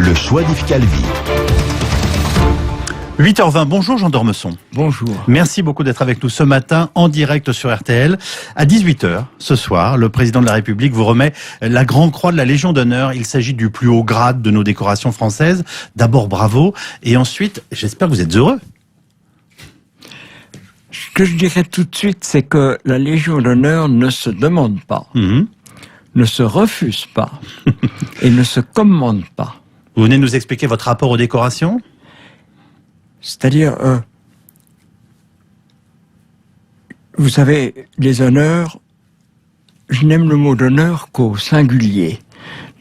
Le choix d'Yves Calvi. 8h20, bonjour Jean d'Ormesson. Bonjour. Merci beaucoup d'être avec nous ce matin en direct sur RTL. À 18h ce soir, le président de la République vous remet la Grande Croix de la Légion d'honneur. Il s'agit du plus haut grade de nos décorations françaises. D'abord bravo et ensuite j'espère que vous êtes heureux. Ce que je dirais tout de suite, c'est que la Légion d'honneur ne se demande pas, ne se refuse pas et ne se commande pas. Vous venez nous expliquer votre rapport aux décorations ? C'est-à-dire, vous savez, les honneurs, je n'aime le mot d'honneur qu'au singulier.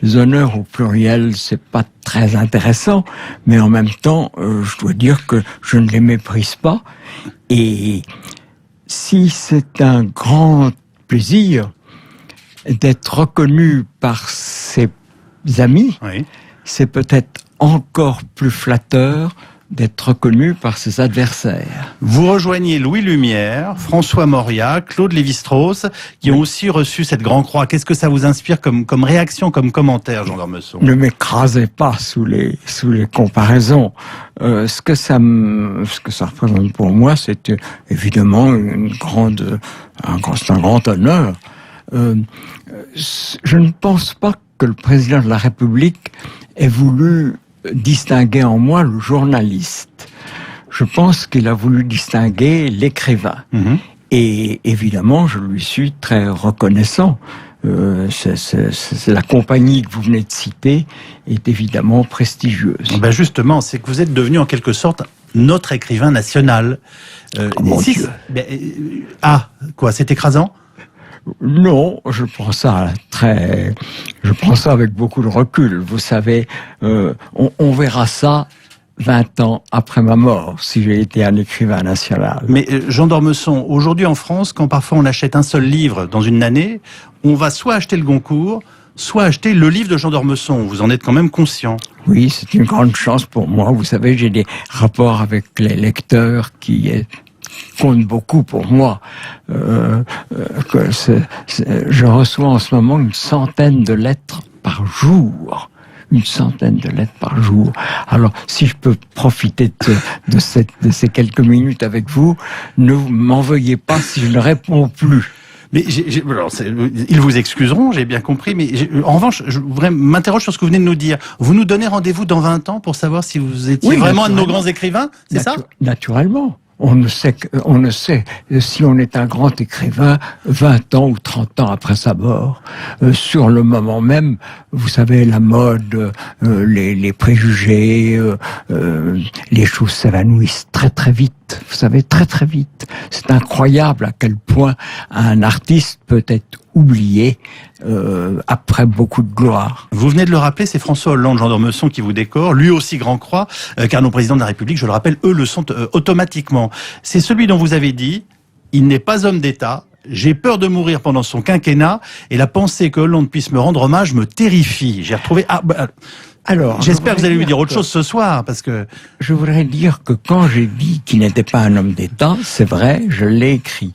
Les honneurs au pluriel, c'est pas très intéressant, mais en même temps, je dois dire que je ne les méprise pas. Et si c'est un grand plaisir d'être reconnu par ses amis, Oui. c'est peut-être encore plus flatteur d'être reconnu par ses adversaires. Vous rejoignez Louis Lumière, François Mauriac, Claude Lévi-Strauss, qui ont aussi reçu cette Grande Croix. Qu'est-ce que ça vous inspire comme réaction, comme commentaire, Jean d'Ormesson ? Ne m'écrasez pas sous les comparaisons. Ce que ça représente pour moi, c'est évidemment un grand honneur. Je ne pense pas que le président de la République ait voulu distinguer en moi le journaliste. Je pense qu'il a voulu distinguer l'écrivain. Et évidemment, je lui suis très reconnaissant. C'est la compagnie que vous venez de citer est évidemment prestigieuse. Ben justement, c'est que vous êtes devenu en quelque sorte notre écrivain national. Mon Dieu. Quoi, c'est écrasant ? Non, je prends ça avec beaucoup de recul. Vous savez, on verra ça 20 ans après ma mort, si j'ai été un écrivain national. Mais Jean d'Ormesson, aujourd'hui en France, quand parfois on achète un seul livre dans une année, on va soit acheter le Goncourt, soit acheter le livre de Jean d'Ormesson. Vous en êtes quand même conscient. Oui, c'est une grande chance pour moi. Vous savez, j'ai des rapports avec les lecteurs qui compte beaucoup pour moi. Je reçois en ce moment 100 de lettres par jour. 100 de lettres par jour. Alors, si je peux profiter de ces quelques minutes avec vous, ne m'en veuillez pas si je ne réponds plus. Mais ils vous excuseront, j'ai bien compris, mais en revanche, je voudrais m'interroger sur ce que vous venez de nous dire. Vous nous donnez rendez-vous dans 20 ans pour savoir si vous étiez vraiment un de nos grands écrivains, c'est ça ? Naturellement. On ne sait si on est un grand écrivain 20 ans ou 30 ans après sa mort. Sur le moment même, vous savez, la mode, les préjugés, les choses s'évanouissent très très vite. Vous savez, très très vite. C'est incroyable à quel point un artiste peut être oublié après beaucoup de gloire. Vous venez de le rappeler, c'est François Hollande, Jean d'Ormesson qui vous décore, lui aussi Grand Croix, car nos présidents de la République, je le rappelle, eux le sont automatiquement. C'est celui dont vous avez dit, il n'est pas homme d'État, j'ai peur de mourir pendant son quinquennat, et la pensée que Hollande puisse me rendre hommage me terrifie. J'ai retrouvé... Alors, j'espère que vous allez lui dire autre chose ce soir, parce que... Je voudrais dire que quand j'ai dit qu'il n'était pas un homme d'État, c'est vrai, je l'ai écrit.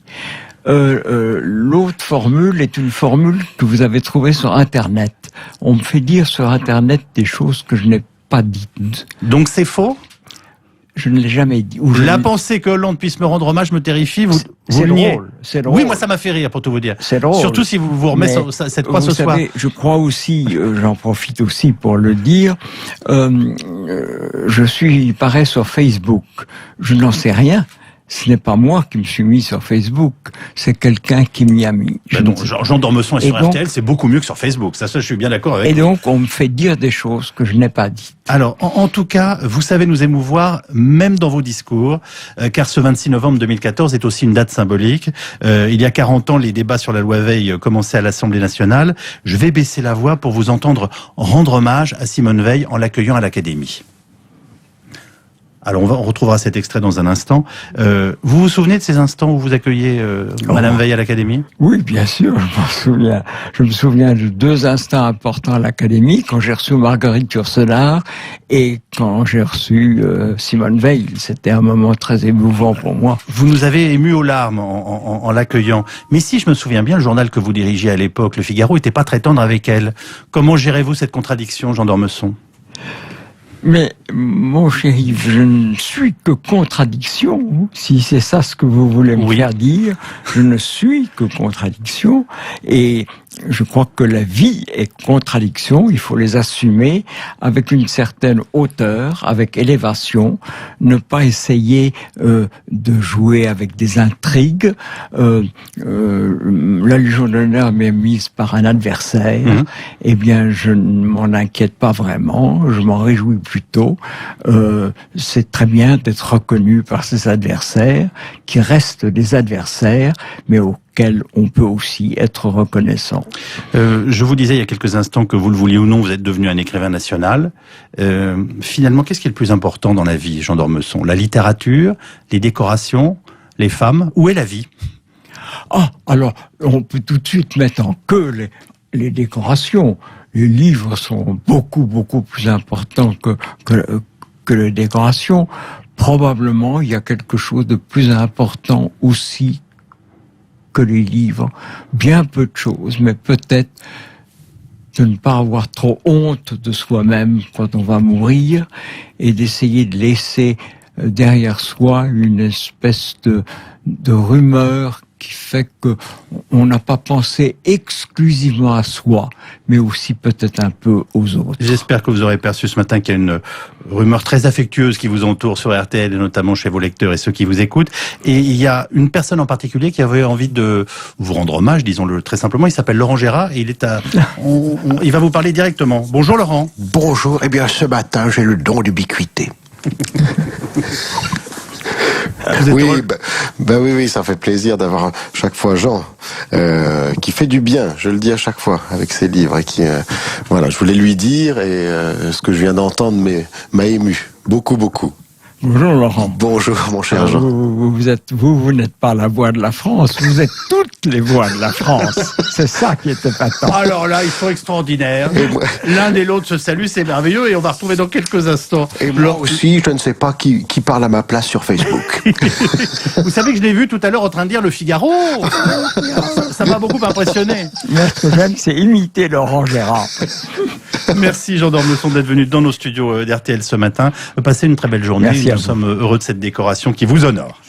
L'autre formule est une formule que vous avez trouvée sur Internet. On me fait dire sur Internet des choses que je n'ai pas dites. Donc c'est faux ? Je ne l'ai jamais dit. La pensée que Hollande puisse me rendre hommage me terrifie, c'est le niez. drôle. C'est drôle. Oui, moi ça m'a fait rire pour tout vous dire. C'est drôle. Surtout si vous vous remettez cette croix ce soir. Je crois aussi, j'en profite aussi pour le dire, il paraît sur Facebook. Je n'en sais rien. Ce n'est pas moi qui me suis mis sur Facebook, c'est quelqu'un qui m'y a mis. Jean d'Ormesson est sur RTL, c'est beaucoup mieux que sur Facebook. Ça, je suis bien d'accord avec vous. Et donc, on me fait dire des choses que je n'ai pas dites. Alors, en tout cas, vous savez nous émouvoir, même dans vos discours, car ce 26 novembre 2014 est aussi une date symbolique. Il y a 40 ans, les débats sur la loi Veil commençaient à l'Assemblée nationale. Je vais baisser la voix pour vous entendre rendre hommage à Simone Veil en l'accueillant à l'Académie. Alors on retrouvera cet extrait dans un instant. Vous vous souvenez de ces instants où vous accueillez Madame Veil à l'Académie ? Oui, bien sûr, je m'en souviens. Je me souviens de 2 instants importants à l'Académie, quand j'ai reçu Marguerite Yourcenar et quand j'ai reçu Simone Veil. C'était un moment très émouvant pour moi. Vous nous avez ému aux larmes en l'accueillant. Mais si je me souviens bien, le journal que vous dirigiez à l'époque, Le Figaro, était pas très tendre avec elle. Comment gérez-vous cette contradiction, Jean d'Ormesson ? Mais, mon chéri, je ne suis que contradiction. Si c'est ça ce que vous voulez me faire dire, je ne suis que contradiction. Et je crois que la vie est contradiction. Il faut les assumer avec une certaine hauteur, avec élévation. Ne pas essayer de jouer avec des intrigues. La Légion d'honneur m'est mise par un adversaire. Eh bien, je ne m'en inquiète pas vraiment. Je m'en réjouis plutôt. C'est très bien d'être reconnu par ses adversaires, qui restent des adversaires, mais auxquels on peut aussi être reconnaissant. Je vous disais il y a quelques instants que vous le vouliez ou non, vous êtes devenu un écrivain national. Finalement, qu'est-ce qui est le plus important dans la vie, Jean d'Ormesson? La littérature, les décorations, les femmes? Où est la vie? Ah, alors, on peut tout de suite mettre en queue les décorations. Les livres sont beaucoup plus importants que les décorations. Probablement, il y a quelque chose de plus important aussi que les livres. Bien peu de choses, mais peut-être de ne pas avoir trop honte de soi-même quand on va mourir et d'essayer de laisser derrière soi une espèce de rumeur qui fait que on n'a pas pensé exclusivement à soi, mais aussi peut-être un peu aux autres. J'espère que vous aurez perçu ce matin qu'il y a une rumeur très affectueuse qui vous entoure sur RTL et notamment chez vos lecteurs et ceux qui vous écoutent. Et il y a une personne en particulier qui avait envie de vous rendre hommage, disons-le très simplement. Il s'appelle Laurent Gérard et il est il va vous parler directement. Bonjour Laurent. Bonjour. Eh bien, ce matin, j'ai le don d'ubiquité. Oui, ça fait plaisir d'avoir chaque fois Jean qui fait du bien, je le dis à chaque fois avec ses livres et qui voilà, je voulais lui dire et ce que je viens d'entendre m'a ému beaucoup. Bonjour Laurent. Bonjour mon cher Jean. Vous n'êtes pas la voix de la France, vous êtes toutes les voix de la France. C'est ça qui est épatant. Alors là, ils sont extraordinaires. L'un et l'autre se saluent, c'est merveilleux et on va retrouver dans quelques instants. Et moi aussi, je ne sais pas qui parle à ma place sur Facebook. Vous savez que je l'ai vu tout à l'heure en train de dire Le Figaro. Ça m'a beaucoup impressionné. Moi, ce que j'aime, c'est imiter Laurent Gérard. Merci Jean d'Ormesson d'être venu dans nos studios d'RTL ce matin. Passez une très belle journée. Merci. Nous sommes heureux de cette décoration qui vous honore.